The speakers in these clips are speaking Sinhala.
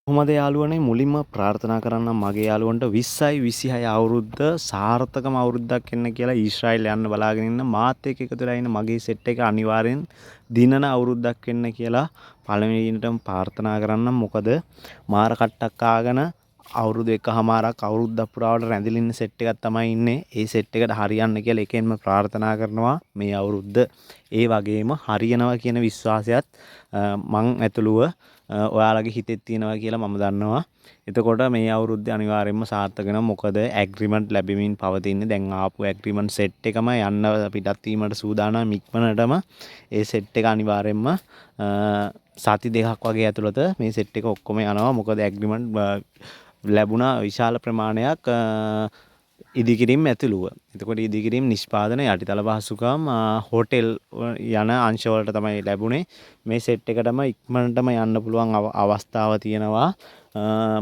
කොහොමද යාළුවනේ මුලින්ම ප්‍රාර්ථනා කරන්නම් මගේ යාළුවන්ට 20යි 26 අවුරුද්ද සාර්ථකම අවුරුද්දක් වෙන්න කියලා ඊශ්‍රායල් යන්න බලාගෙන ඉන්න මාත් එක්ක එකතු වෙලා ඉන්න මගේ සෙට් එක අනිවාර්යෙන් දිනන අවුරුද්දක් වෙන්න කියලා පළවෙනියටම ප්‍රාර්ථනා කරන්නම්. මොකද මාර කට්ටක් ආගෙන අවුරුදු එකහමාරක් අවුරුද්දක් පුරාවට රැඳිලා ඉන්න සෙට් එකක් තමයි ඉන්නේ. ඒ සෙට් එකට හරියන්න කියලා එකෙන්ම ප්‍රාර්ථනා කරනවා මේ අවුරුද්ද. ඒ වගේම හරියනවා කියන විශ්වාසයත් මං ඇතුළුව ඔයාලගේ හිතෙත් තියෙනවා කියලා මම දන්නවා. එතකොට මේ අවුරුද්දේ අනිවාර්යයෙන්ම සාර්ථක වෙනවා. මොකද ඇග්‍රීමන්ට් ලැබෙමින් පවතින්නේ. දැන් ආපු ඇග්‍රීමන්ට් සෙට් එකම යන්න පිටත් වීමට සූදානම් ඉක්මනටම ඒ සෙට් එක අනිවාර්යයෙන්ම සති දෙකක් වගේ ඇතුළත මේ සෙට් එක ඔක්කොම යනවා. මොකද ඇග්‍රීමන්ට් ලැබුණා විශාල ප්‍රමාණයක් ඉදිකිරීම් ඇතුළුව. එතකොට ඉදිකිරීම් නිෂ්පාදන යටිතල පහසුකම් හෝටෙල් යන අංශවලට තමයි ලැබුණේ. මේ සෙට් එකටම ඉක්මනටම යන්න පුළුවන් අවස්ථාව තියෙනවා.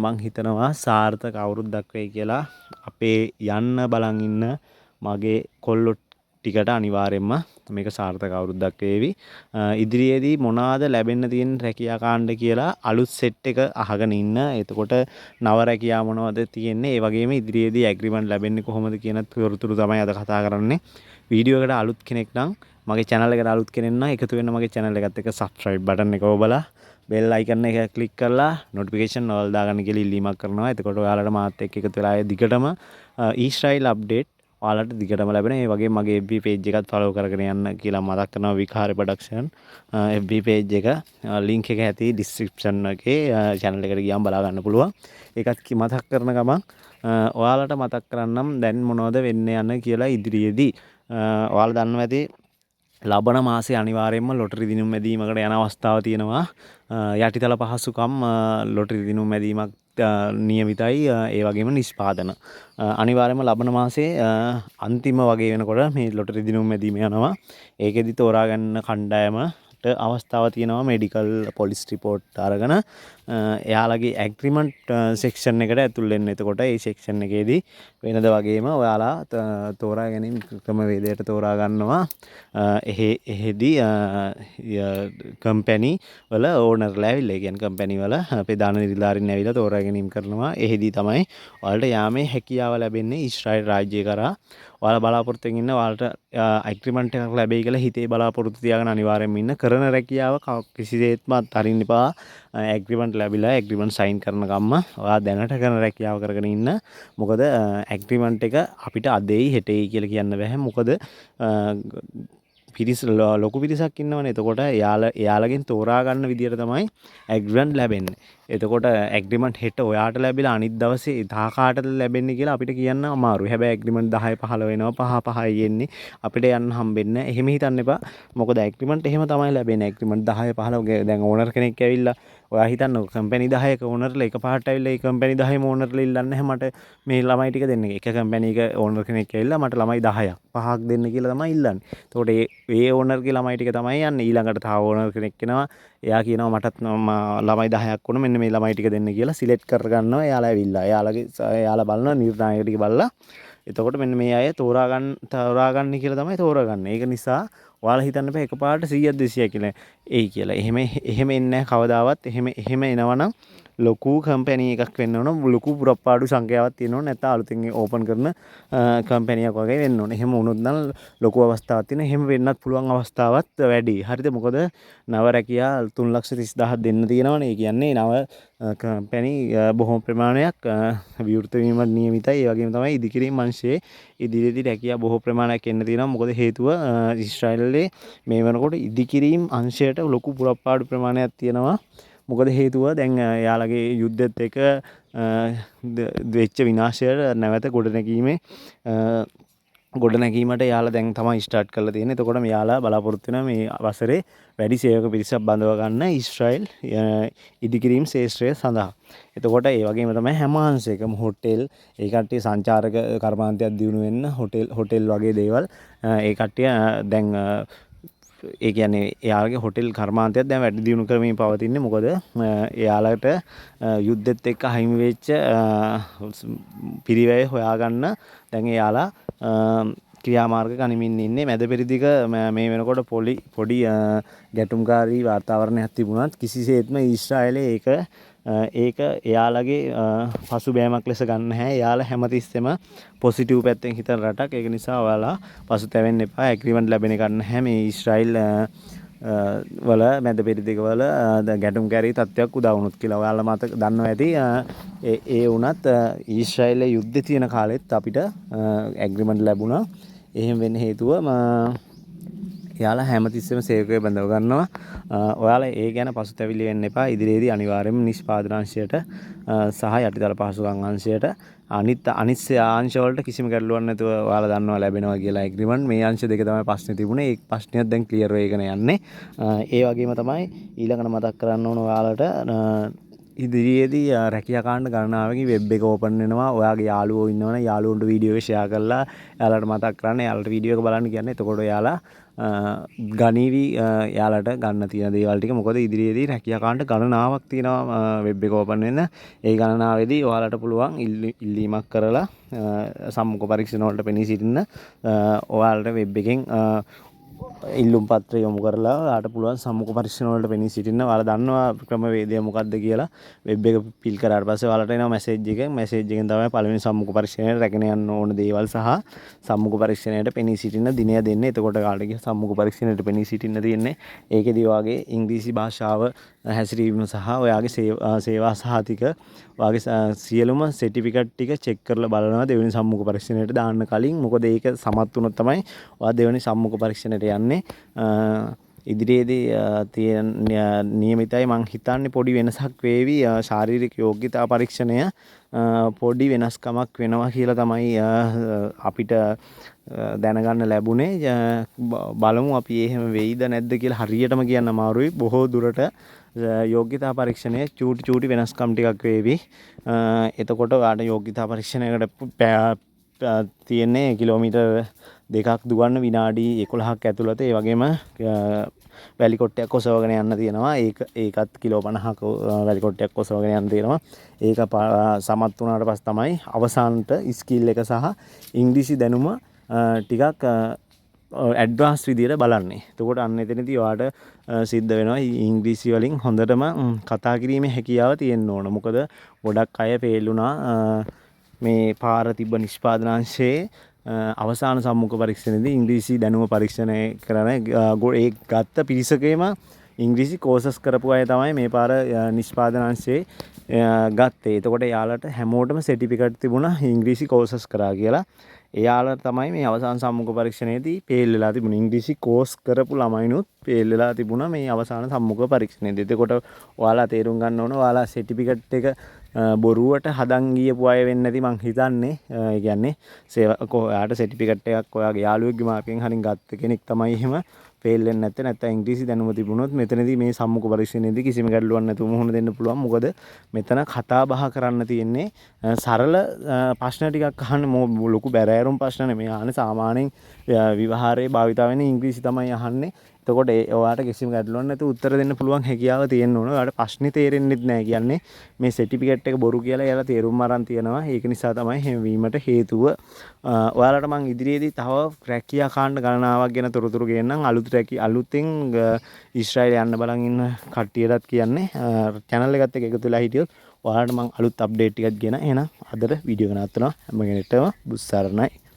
මං හිතනවා සාර්ථක අවුරුද්දක් වෙයි කියලා. අපේ යන්න බලන් ඉන්න මගේ කොල්ලෝ ටිකට අනිවාර්යයෙන්ම මේක සාර්ථක අවුරුද්දක් වේවි. ඉදිරියේදී මොනවාද ලැබෙන්න තියෙන රැකියා කාණ්ඩ කියලා අලුත් සෙට් එක අහගෙන ඉන්න. එතකොට නව රැකියා මොනවද තියෙන්නේ? ඒ වගේම ඉදිරියේදී ඇග්‍රීමන්ට් ලැබෙන්නේ කොහොමද කියන තොරතුරු තමයි අද කතා කරන්නේ. වීඩියෝ එකට අලුත් කෙනෙක් නම් මගේ channel එකට අලුත් කෙනෙක් නම් එකතු වෙන්න මගේ channel එකත් එක්ක subscribe button එක ඔබලා bell icon එක click කරලා notification all දාගන්න කියලා ඉල්ලීමක් කරනවා. එතකොට ඔයාලට මාත් එක්ක එකතු වෙලා දිගටම ඊශ්‍රායල් අප්ඩේට් ඔයාලට දිගටම ලැබෙන. ඒ වගේ මගේ FB page එකත් follow කරගෙන යන්න කියලා මතක් කරනවා. විකාර ප්‍රොඩක්ෂන් FB page එක link එක ඇති description එකේ channel එකට ගියාම බලා ගන්න පුළුවන්. ඒකත් මතක් කරන ගමන් ඔයාලට මතක් කරන්නම් දැන් මොනවද වෙන්න යන කියලා ඉදිරියේදී ඔයාලා දන්නවා ඇති ලබන මාසේ අනිවාර්යයෙන්ම ලොටරි දිනුම් මැදීමකට යන අවස්ථාව තියෙනවා. යටිතල පහසුකම් ලොටරි දිනුම් මැදීමක් නියමිතයි. ඒ වගේම නිෂ්පාදන අනිවාර්යයෙන්ම ලබන මාසේ අන්තිම වගේ වෙනකොට මේ ලොටරි දිනුම් මැදීම යනවා. ඒකෙදි තෝරා ගන්න කණ්ඩායමට අවස්ථාව තියෙනවා මෙඩිකල් පොලිස් රිපෝට් අරගෙන එයාලගේ ඇග්‍රීමන්ට් සෙක්ෂන් එකට ඇතුල් වෙන්න. එතකොට ඒ සෙක්ෂන් එකේදී වෙනද වගේම ඔයාලා තෝරා ගැනීම ක්‍රමවේදයට තෝරා ගන්නවා. එහෙදී කම්පැනි වල ඕනර්ලා ඇවිල්ලා ඒ කියන්නේ කම්පැනි වල ප්‍රධාන නිලධාරීන් ඇවිල්ලා තෝරා ගැනීම කරනවා. එහෙදී තමයි ඔයාලට යාමේ හැකියාව ලැබෙන්නේ ඊශ්‍රායල් රාජ්‍යය කරා. ඔයාලා බලාපොරොත්තු වෙමින් ඉන්න ඔයාලට ඇග්‍රීමන්ට් එකක් ලැබෙයි කියලා හිතේ බලාපොරොත්තු තියාගෙන අනිවාර්යෙන්ම ඉන්න. කරන රැකියාව කිසිසේත්ම අත්හරින්න එපා. ඇග්‍රීමන්ට් ලැබිලා ඇග්‍රීමන්ට් සයින් කරන ගම්ම ඔයා දැනට කරන රැකියාව කරගෙන ඉන්න. මොකද ඇග්‍රීමන්ට් එක අපිට අදෙයි හෙටෙයි කියලා කියන්න බෑ. මොකද පිරිස ලොකු පිරිසක් ඉන්නවනේ. එතකොට එයාලගෙන් තෝරා ගන්න විදියට තමයි ඇග්‍රීමන්ට් ලැබෙන්නේ. එතකොට ඇග්‍රීමන්ට් හෙට ඔයාට ලැබිලා අනිත් දවසේ දා කාටද ලැබෙන්නේ කියලා අපිට කියන්න අමාරුයි. හැබැයි ඇග්‍රීමන්ට් 10 15 වෙනවා 5 5යි එන්නේ. අපිට යන්න හම්බෙන්නේ නැහැ. එහෙම හිතන්න එපා. මොකද ඇග්‍රීමන්ට් එහෙම තමයි ලැබෙන්නේ. ඇග්‍රීමන්ට් 10 15 දැන් ඕනර් කෙනෙක් ඇවිල්ලා ඔයා හිතන්නකො කම්පැනි 10ක ඕනර්ලා එකපාරට ඇවිල්ලා ඒ කම්පැනි 10ම ඕනර්ලා ඉල්ලන්නේ නැහැ මට මේ ළමයි ටික දෙන්න. එක කම්පැනි එක ඕනර් කෙනෙක් ඇවිල්ලා මට ළමයි 10ක් 5ක් දෙන්න කියලා තමයි ඉල්ලන්නේ. එතකොට ඒ ඕනර්ගේ ළමයි ටික තමයි යන්නේ. ඊළඟට තව ඕනර් කෙනෙක් එනවා. එයා කියනවා මටත් ළමයි 10ක් වුණ මෙන්න මේ ළමයි ටික දෙන්න කියලා සිලෙක්ට් කරගන්නවා. එයාලා ඇවිල්ලා එයාලා බලනවා නිර්ණායක ටික බලලා. එතකොට මෙන්න මේ අය තෝරාගන්න කියලා තමයි තෝරාගන්නේ. ඒක නිසා ඔයාලා හිතන්න බෑ එකපාරට 100ක් 200ක් කියලා එයි කියලා. එහෙම එන්නේ නැහැ කවදාවත්. එහෙම එනවනම් ලොකු කම්පැනි එකක් වෙන්න ඕන. ලොකු පුරප්පාඩු සංඛ්‍යාවක් තියෙන්න ඕන. නැත්නම් අලුතින් ඕපන් කරන කම්පැනියක් වගේ වෙන්න ඕන. එහෙම වුණොත් නම් ලොකු අවස්ථාවක් තියෙනවා. එහෙම වෙන්නත් පුළුවන් අවස්ථාවක් වැඩි. හරිද? මොකද නව රැකියා 3,30,000 දෙන්න තියෙනවනේ. ඒ කියන්නේ නව කම්පැනි බොහොම ප්‍රමාණයක් විවෘත වීමට නියමිතයි. ඒ වගේම තමයි ඉදිකිරීම් අංශයේ ඉදිරියේදී රැකියා බොහෝ ප්‍රමාණයක් එන්න තියෙනවා. මොකද හේතුව ඊශ්‍රායලයේ මේ වෙනකොට ඉදිකිරීම් අංශයට ලොකු පුරප්පාඩු ප්‍රමාණයක් තියෙනවා. මොකද හේතුව දැන් එයාලගේ යුද්ධෙත් එක වෙච්ච විනාශයට නැවත ගොඩනැගීමට යාලා දැන් තමයි ස්ටාර්ට් කරලා තියෙන්නේ. එතකොට මෙයාලා බලාපොරොත්තු වෙනවා මේ වසරේ වැඩි සේවක පිරිසක් බඳව ගන්න ඊශ්‍රායල් ඉදිකිරීම් ශාස්ත්‍රය සඳහා. එතකොට ඒ වගේම තමයි හැම අංශයකම හොටෙල් ඒ කට්ටිය සංචාරක කර්මාන්තයක් දියුණු වෙන්න හොටෙල් වගේ දේවල් ඒ කට්ටිය දැන් ඒ කියන්නේ එයාලගේ හොටෙල් කර්මාන්තයක් දැන් වැඩි දියුණු කරමින් පවතින්නේ. මොකද එයාලට යුද්ධෙත් එක්ක අහිමි වෙච්ච පිරිවැය හොයාගන්න දැන් එයාලා ක්‍රියාමාර්ග ගනිමින් ඉන්නේ. මැද පෙරදිග මේ වෙනකොට පොඩි ගැටුම්කාරී වාතාවරණයක් තිබුණත් කිසිසේත්ම ඊශ්‍රායලයේ ඒක ඒක එයාලගේ පසුබෑමක් ලෙස ගන්න නැහැ. එයාලා හැමතිස්සෙම පොසිටිව් පැත්තෙන් හිතන රටක්. ඒක නිසා ඔයාලා පසුතැවෙන්න එපා. ඇග්‍රීමන්ට් ලැබෙන එකක් නැහැ මේ ඊශ්‍රායෙල් වල මැද පෙරදිග වල ගැටුම්කාරී තත්ත්වයක් උදා වුණොත් කියලා. ඔයාලා මතක දන්නවා ඇති. ඒ වුණත් ඊශ්‍රායෙල් යුද්ධේ තියෙන කාලෙත් අපිට ඇග්‍රීමන්ට් ලැබුණා. එහෙම වෙන්න හේතුව එයාලා හැමතිස්සෙම සේවකය බඳව ගන්නවා. ඔයාලා ඒ ගැන පසුතැවිලි වෙන්න එපා. ඉදිරියේදී අනිවාර්යයෙන්ම නිෂ්පාදන අංශයට සහ යටිතල පහසුකම් අංශයට අනිත් අංශ වලට කිසිම ගැටලුවක් නැතුව ඔයාලා දන්නවා ලැබෙනවා කියලා ඇග්‍රීමන්ට්. මේ අංශ දෙක තමයි ප්‍රශ්නේ තිබුණේ. ඒ ප්‍රශ්නයක් දැන් ක්ලියර් වෙගෙන යන්නේ. ඒ වගේම තමයි ඊළඟට මතක් කරන්න ඕන ඔයාලට ඉදිරියේදී රැකියා කාණ්ඩ ගණනාවකින් වෙබ් එක ඕපන් වෙනවා. ඔයාගේ යාළුවෝ ඉන්නවනේ යාළුවන්ට වීඩියෝ එක ෂෙයා කරලා එයාලට මතක් කරන්න. එයාලට වීඩියෝ එක බලන්න කියන්නේ. එතකොට එයාලා ගණීවි යාලට ගන්න තියෙන දේවල් ටික. මොකද ඉදිරියේදී රැකියා කාණ්ඩ ගණනාවක් තියෙනවා වෙබ් එක ඕපන් වෙන්න. ඒ ගණනාවේදී ඔයාලට පුළුවන් ඉල්ලීමක් කරලා සම්මුඛ පරීක්ෂණ වලට පෙනී සිටින්න ඔයාලට වෙබ් එකෙන් ඉල්ලුම් පත්‍රය යොමු කරලා ඔයාලට පුළුවන් සම්මුඛ පරීක්ෂණ වලට පෙනී සිටින්න. ඔයාලා දන්නවා ක්‍රමවේදය මොකක්ද කියලා. වෙබ් එක ෆිල් කරාට පස්සේ ඔයාලට එනවා මැසේජ් එක. මැසේජ් එකෙන් තමයි පළවෙනි සම්මුඛ පරීක්ෂණයට රැගෙන යන්න ඕන දේවල් සහ සම්මුඛ පරීක්ෂණයට පෙනී සිටින්න දිනය දෙන්නේ. එතකොට ඔයාලට ගිහ සම්මුඛ පරීක්ෂණයට පෙනී සිටින්න තියෙන්නේ. ඒකෙදි ඔයාගේ ඉංග්‍රීසි භාෂාව හැසිරීම සහ ඔයාගේ සේවා සහතික ඔයාගේ සියලුම සර්ටිෆිකට් ටික චෙක් කරලා බලනවා දෙවෙනි සම්මුඛ පරීක්ෂණයට දාන්න කලින්. මොකද ඒක සමත් වුණොත් තමයි ඔයා දෙවෙනි සම්මුඛ පරීක්ෂණයට යන්නේ. ඉදිරියේදී තියෙන නියමිතයි මං හිතන්නේ පොඩි වෙනසක් වේවි. ශාරීරික යෝග්‍යතා පරීක්ෂණය පොඩි වෙනස්කමක් වෙනවා කියලා තමයි අපිට දැනගන්න ලැබුණේ. බලමු අපි එහෙම වෙයිද නැද්ද කියලා හරියටම කියන්න අමාරුයි. බොහෝ දුරට යෝග්‍යතා පරීක්ෂණයේ චූටි වෙනස්කම් ටිකක් වේවි. එතකොට ඔයාලට යෝග්‍යතා පරීක්ෂණයකට තියෙන්නේ කිලෝමීටර් 2ක් දුවන්න විනාඩි 11ක් ඇතුළත. ඒ වගේම වැලි කොට්ටයක් ඔසවගෙන යන්න තියෙනවා. ඒකත් කිලෝ 50ක වැලි කොට්ටයක් ඔසවගෙන යන්න තියෙනවා. ඒක සමත් වුණාට පස්සේ තමයි අවසානට ස්කිල් එක සහ ඉංග්‍රීසි දැනුම ටිකක් ඇඩ්වාන්ස් විදියට බලන්නේ. එතකොට අන්න එතනදී ඔයාලට සිද්ධ වෙනවා ඉංග්‍රීසි වලින් හොඳටම කතා කිරීමේ හැකියාව තියෙන්න ඕන. මොකද ගොඩක් අය පෙළුණා මේ පාර තිබ්බ නිෂ්පාදනාංශයේ අවසාන සම්මුඛ පරීක්ෂණයේදී ඉංග්‍රීසි දැනුම පරීක්ෂණය කරන ඒ ගත්ත පිරිසකේම ඉංග්‍රීසි කෝසස් කරපු අය තමයි මේ පාර නිෂ්පාදනාංශයේ ගත්තේ. එතකොට යාලට හැමෝටම සර්ටිෆිකට් තිබුණා ඉංග්‍රීසි කෝසස් කරා කියලා. එයාලට තමයි මේ අවසාන සම්මුඛ පරීක්ෂණයේදී ෆේල් වෙලා තිබුණේ. ඉංග්‍රීසි කෝස් කරපු ළමයිනුත් ෆේල් වෙලා තිබුණා මේ අවසාන සම්මුඛ පරීක්ෂණයේදී. එතකොට ඔයාලා තේරුම් ගන්න ඕන ඔයාලා සර්ටිෆිකට් එක බොරුවට හදන් ගියපු අය වෙන්නේ නැති මං හිතන්නේ. ඒ කියන්නේ ඔයාට සර්ටිෆිකට් එකක් ඔයාගේ යාළුවෙක්ගේ මාර්කෙන් හරින් ගත්ත කෙනෙක් තමයි එහෙම ෆේල් වෙන්නේ නැත්තේ. නැත්නම් ඉංග්‍රීසි දැනුම තිබුණොත් මෙතනදී මේ සම්මුඛ පරීක්ෂණයේදී කිසිම ගැටලුවක් නැතුව මුහුණ දෙන්න පුළුවන්. මොකද මෙතන කතා බහ කරන්න තියෙන්නේ සරල ප්‍රශ්න ටිකක් අහන්න. ලොකු බැරෑරුම් ප්‍රශ්න නෙමෙයි අහන්නේ. සාමාන්‍යයෙන් විවහාරයේ භාවිත වෙන ඉංග්‍රීසි තමයි අහන්නේ. එතකොට ඔයාට කිසිම ගැටලුවක් නැතුව උත්තර දෙන්න පුළුවන් හැකියාව තියෙන්න ඕන. ඔයාට ප්‍රශ්නේ තේරෙන්නෙත් නැහැ කියන්නේ මේ සර්ටිෆිකට් එක බොරු කියලා එයාලා තේරුම් අරන් තියනවා. ඒක නිසා තමයි එහෙම වීමට හේතුව. ඔයාලට මම ඉදිරියේදී තව රැකියා කාණ්ඩ ගණනාවක් ගැන තොරතුරු ගේන්නම්. අලුතෙන් ඊශ්‍රායල් යන්න බලන් ඉන්න කට්ටියටත් කියන්නේ channel එකත් එක්ක එකතු වෙලා හිටියොත් ඔයාලට මම අලුත් අප්ඩේට් ටිකක් ගෙන එහෙනම් අදට වීඩියෝ එක නවත්තනවා. හැම කෙනෙක්ටම බුත් සරණයි.